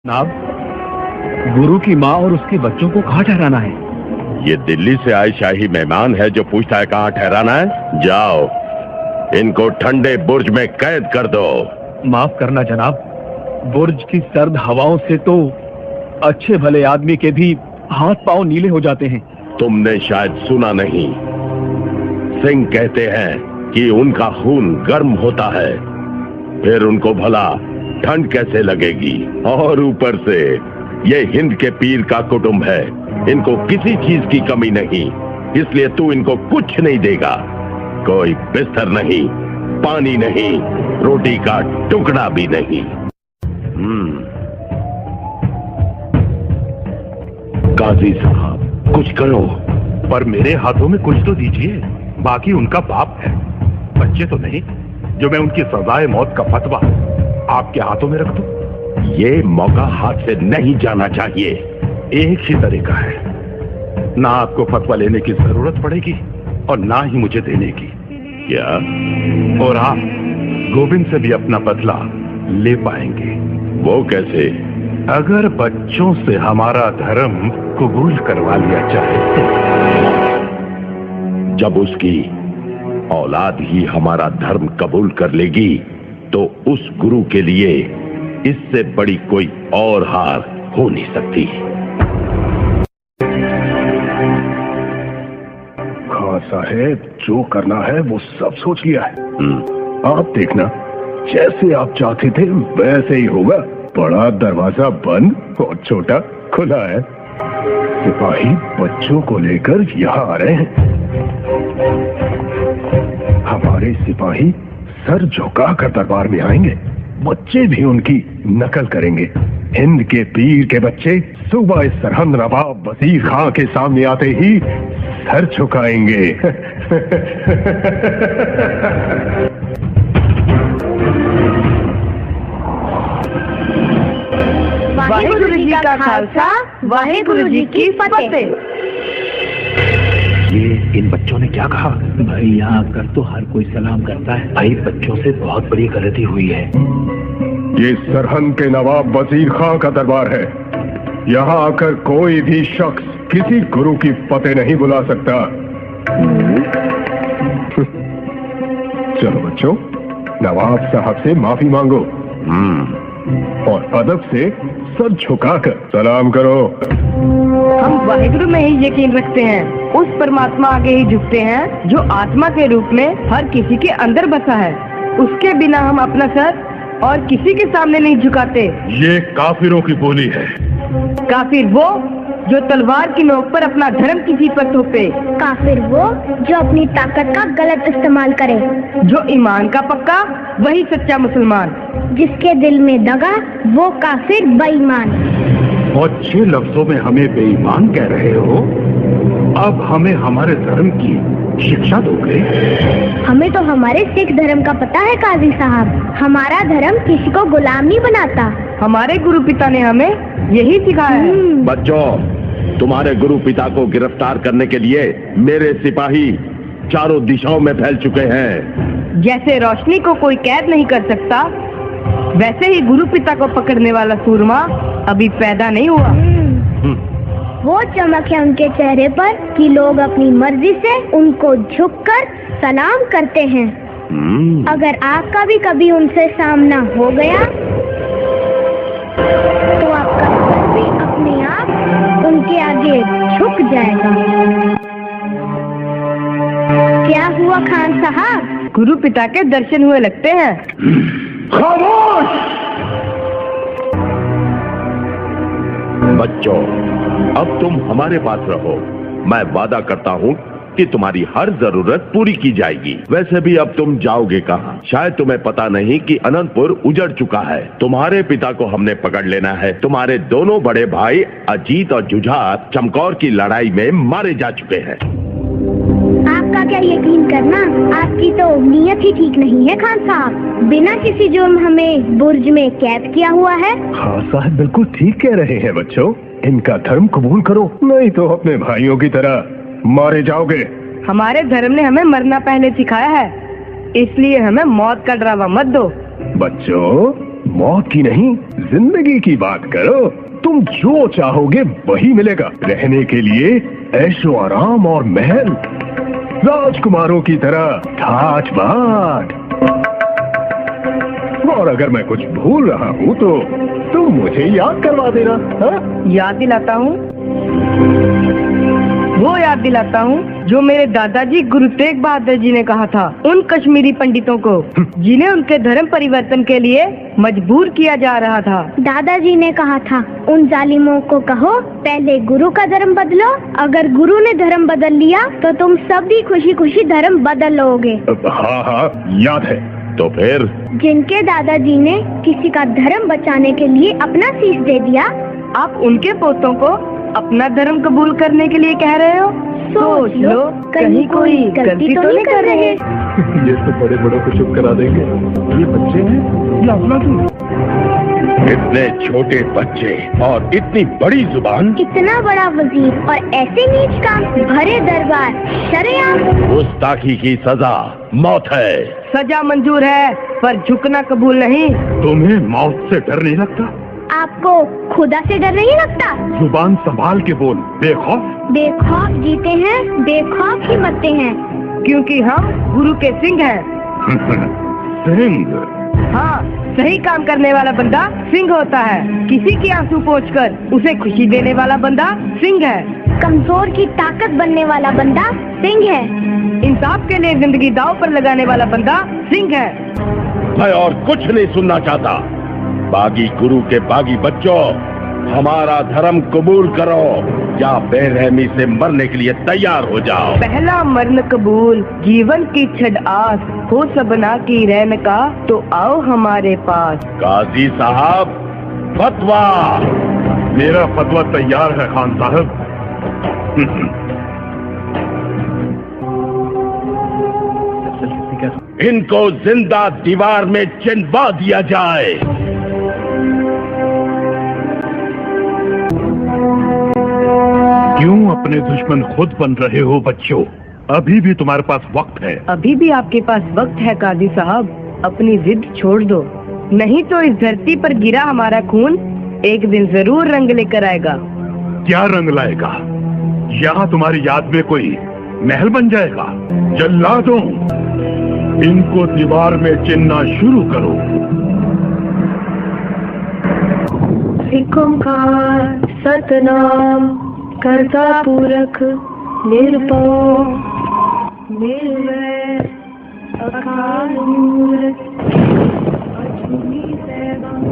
जनाब, गुरु की माँ और उसके बच्चों को कहाँ ठहराना है? ये दिल्ली से आए शाही मेहमान है जो पूछता है कहाँ ठहराना है। जाओ, इनको ठंडे बुर्ज में कैद कर दो। माफ करना जनाब, बुर्ज की सर्द हवाओं से तो अच्छे भले आदमी के भी हाथ पांव नीले हो जाते हैं। तुमने शायद सुना नहीं, सिंह कहते हैं कि उनका खून गर्म होता है, फिर उनको भला ठंड कैसे लगेगी। और ऊपर से ये हिंद के पीर का कुटुंब है, इनको किसी चीज की कमी नहीं, इसलिए तू इनको कुछ नहीं देगा। कोई बिस्तर नहीं, पानी नहीं, रोटी का टुकड़ा भी नहीं। काजी साहब कुछ करो। पर मेरे हाथों में कुछ तो दीजिए, बाकी उनका बाप है, बच्चे तो नहीं जो मैं उनकी सजाए मौत का फतवा आपके हाथों में रख दूं। ये मौका हाथ से नहीं जाना चाहिए। एक ही तरीका है, ना आपको फतवा लेने की जरूरत पड़ेगी और ना ही मुझे देने की। क्या? और आप गोविंद से भी अपना बदला ले पाएंगे। वो कैसे? अगर बच्चों से हमारा धर्म कबूल करवा लिया जाए तो। जब उसकी औलाद ही हमारा धर्म कबूल कर लेगी तो उस गुरु के लिए इससे बड़ी कोई और हार हो नहीं सकती। खां साहेब, जो करना है वो सब सोच लिया है। आप देखना, जैसे आप चाहते थे वैसे ही होगा। बड़ा दरवाजा बंद और छोटा खुला है। सिपाही बच्चों को लेकर यहाँ आ रहे हैं। हमारे सिपाही सर झुकाकर दरबार में आएंगे, बच्चे भी उनकी नकल करेंगे। हिंद के पीर के बच्चे सुबह इस सरहद नवाब वजीर खां के सामने आते ही सर झुकाएंगे। वाहेगुरु जी का खालसा, वाहेगुरु जी की फतेह। ये इन बच्चों ने क्या कहा? भाई यहाँ आकर तो हर कोई सलाम करता है। भाई बच्चों से बहुत बड़ी गलती हुई है। ये सरहद के नवाब वजीर खां का दरबार है। यहाँ आकर कोई भी शख्स किसी गुरु की फतेह नहीं बुला सकता। चलो बच्चों, नवाब साहब से माफी मांगो और अदब से सर झुकाकर सलाम करो। हम वाहेगुरु में ही यकीन रखते हैं, उस परमात्मा आगे ही झुकते हैं जो आत्मा के रूप में हर किसी के अंदर बसा है। उसके बिना हम अपना सर और किसी के सामने नहीं झुकाते। ये काफिरों की बोली है। काफिर वो जो तलवार की नोक पर अपना धर्म किसी पर थोपे। काफिर वो जो अपनी ताकत का गलत इस्तेमाल करे। जो ईमान का पक्का वही सच्चा मुसलमान। जिसके दिल में दगा वो काफिर बेईमान। अच्छे लफ्जों में हमें बेईमान कह रहे हो, अब हमें हमारे धर्म की शिक्षा दोगे? हमें तो हमारे सिख धर्म का पता है काजी साहब। हमारा धर्म किसी को गुलाम नहीं बनाता। हमारे गुरु पिता ने हमें यही सिखाया है। बच्चों, तुम्हारे गुरु पिता को गिरफ्तार करने के लिए मेरे सिपाही चारों दिशाओं में फैल चुके हैं। जैसे रोशनी को कोई कैद नहीं कर सकता, वैसे ही गुरु पिता को पकड़ने वाला सूरमा अभी पैदा नहीं हुआ। वो चमक है उनके चेहरे पर कि लोग अपनी मर्जी से उनको झुककर सलाम करते हैं। अगर आपका भी कभी उनसे सामना हो गया तो आपका सर भी अपने आप उनके आगे झुक जाएगा। क्या हुआ खान साहब? गुरु पिता के दर्शन हुए लगते हैं। खामोश! बच्चों, अब तुम हमारे पास रहो। मैं वादा करता हूँ कि तुम्हारी हर जरूरत पूरी की जाएगी। वैसे भी अब तुम जाओगे कहाँ? शायद तुम्हें पता नहीं कि अनंतपुर उजड़ चुका है। तुम्हारे पिता को हमने पकड़ लेना है। तुम्हारे दोनों बड़े भाई अजीत और जुझार चमकौर की लड़ाई में मारे जा चुके हैं। आपका क्या यकीन करना, आपकी तो नीयत ही ठीक नहीं है खान साहब। बिना किसी जुर्म हमें बुर्ज में कैद किया हुआ है। खां साहब बिल्कुल ठीक कह रहे हैं बच्चों, इनका धर्म कबूल करो, नहीं तो अपने भाइयों की तरह मारे जाओगे। हमारे धर्म ने हमें मरना पहले सिखाया है, इसलिए हमें मौत का डरावा मत दो। बच्चों, मौत की नहीं, जिंदगी की बात करो। तुम जो चाहोगे वही मिलेगा। रहने के लिए ऐशो आराम और महल, राजकुमारों की तरह ठाठ बाट। और अगर मैं कुछ भूल रहा हूँ तो तुम मुझे याद करवा देना। हाँ? याद दिलाता हूँ, वो याद दिलाता हूँ जो मेरे दादाजी गुरु तेग बहादुर जी ने कहा था उन कश्मीरी पंडितों को जिन्हें उनके धर्म परिवर्तन के लिए मजबूर किया जा रहा था। दादाजी ने कहा था उन जालिमों को कहो पहले गुरु का धर्म बदलो, अगर गुरु ने धर्म बदल लिया तो तुम सब भी खुशी खुशी धर्म बदल लोगे। हाँ हाँ याद है। तो फिर जिनके दादाजी ने किसी का धर्म बचाने के लिए अपना शीश दे दिया, आप उनके पोतों को अपना धर्म कबूल करने के लिए कह रहे हो? सोच लो कहीं कोई गलती तो नहीं कर रहे। ये तो बड़े बड़ों को चुप करा देंगे। ये बच्चे हैं या अफलातून? इतने छोटे बच्चे और इतनी बड़ी जुबान, कितना बड़ा वजीर और ऐसे नीच काम, भरे दरबार, शरेआम। गुस्ताखी की सजा मौत है। सजा मंजूर है पर झुकना कबूल नहीं। तुम्हें मौत से डर नहीं लगता? आपको खुदा से डर नहीं लगता? जुबान संभाल के बोल, बेखौफ। बेखौफ जीते हैं, बेखौफ ही मरते हैं। क्योंकि हम गुरु के सिंह हैं। सिंह? हाँ, सही काम करने वाला बंदा सिंह होता है। किसी की आंसू पोंछकर उसे खुशी देने वाला बंदा सिंह है। कमजोर की ताकत बनने वाला बंदा सिंह है। इंसाफ के लिए जिंदगी दांव पर लगाने वाला बंदा सिंह है। मैं और कुछ नहीं सुनना चाहता। बागी गुरु के बागी बच्चों, हमारा धर्म कबूल करो या बेरहमी से मरने के लिए तैयार हो जाओ। पहला मरण कबूल, जीवन की छड़ आस, हो सबना की रहन का तो आओ हमारे पास। काजी साहब, फतवा। मेरा फतवा तैयार है खान साहब। इनको जिंदा दीवार में चिनवा दिया जाए। क्यों अपने दुश्मन खुद बन रहे हो बच्चों? अभी भी तुम्हारे पास वक्त है। अभी भी आपके पास वक्त है काजी साहब, अपनी जिद छोड़ दो, नहीं तो इस धरती पर गिरा हमारा खून एक दिन जरूर रंग लेकर आएगा। क्या रंग लाएगा? यहाँ तुम्हारी याद में कोई महल बन जाएगा। जल्लादों, इनको दीवार में चिन्हना शुरू करो। एक ओंकार सतनाम कर्ता पूरक निर्भव निर्वैर अकाल मूरत अजूनी सैभम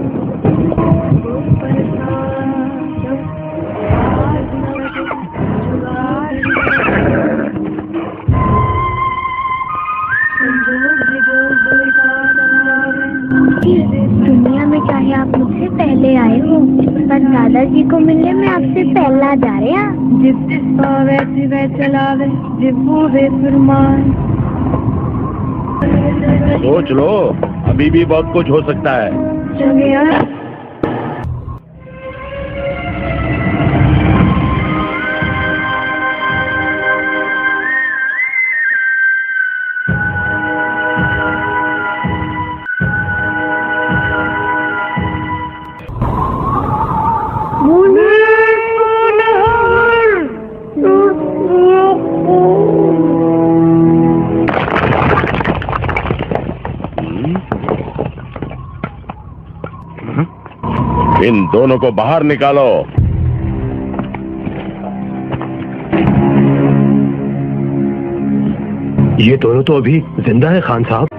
दुनिया में चाहे आप मुझसे पहले आए हो, पर दादाजी को मिलने में आपसे पहला जा रहे हैं। जिस वैसे वह चलावे जिब्बू वे फरमान। सोच लो, अभी भी बहुत कुछ हो सकता है। चलिए यार। इन दोनों को बाहर निकालो। ये दोनों तो अभी जिंदा है खान साहब।